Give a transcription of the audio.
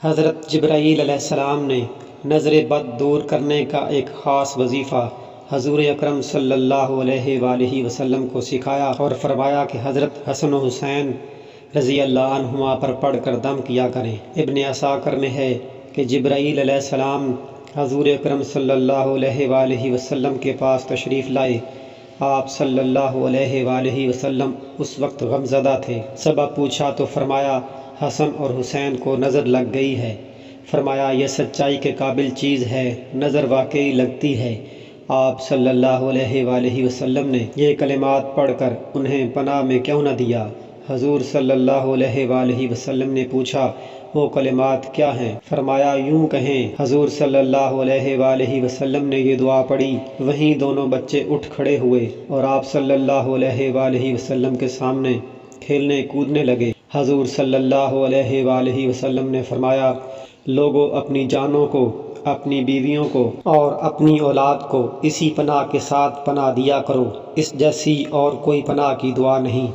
حضرت جبرائیل علیہ السلام نے نظر بد دور کرنے کا ایک خاص وظیفہ حضور اکرم صلی اللہ علیہ وآلہ وسلم کو سکھایا اور فرمایا کہ حضرت حسن و حسین رضی اللہ عنہما پر پڑھ کر دم کیا کریں۔ ابن عساکر میں ہے کہ جبرائیل علیہ السلام حضور اکرم صلی اللہ علیہ وآلہ وسلم کے پاس تشریف لائے۔ آپ صلی اللہ علیہ وآلہ وسلم اس وقت غمزدہ تھے۔ سبب پوچھا تو فرمایا حسن اور حسین کو نظر لگ گئی ہے۔ فرمایا یہ سچائی کے قابل چیز ہے، نظر واقعی لگتی ہے۔ آپ صلی اللہ علیہ وآلہ وسلم نے یہ کلمات پڑھ کر انہیں پناہ میں کیوں نہ دیا؟ حضور صلی اللہ علیہ وآلہ وسلم نے پوچھا وہ کلمات کیا ہیں؟ فرمایا یوں کہیں۔ حضور صلی اللہ علیہ وآلہ وسلم نے یہ دعا پڑھی، وہیں دونوں بچے اٹھ کھڑے ہوئے اور آپ صلی اللہ علیہ وآلہ وسلم کے سامنے کھیلنے کودنے لگے۔ حضور صلی اللہ علیہ وآلہ وسلم نے فرمایا لوگوں اپنی جانوں کو، اپنی بیویوں کو اور اپنی اولاد کو اسی پناہ کے ساتھ پناہ دیا کرو، اس جیسی اور کوئی پناہ کی دعا نہیں۔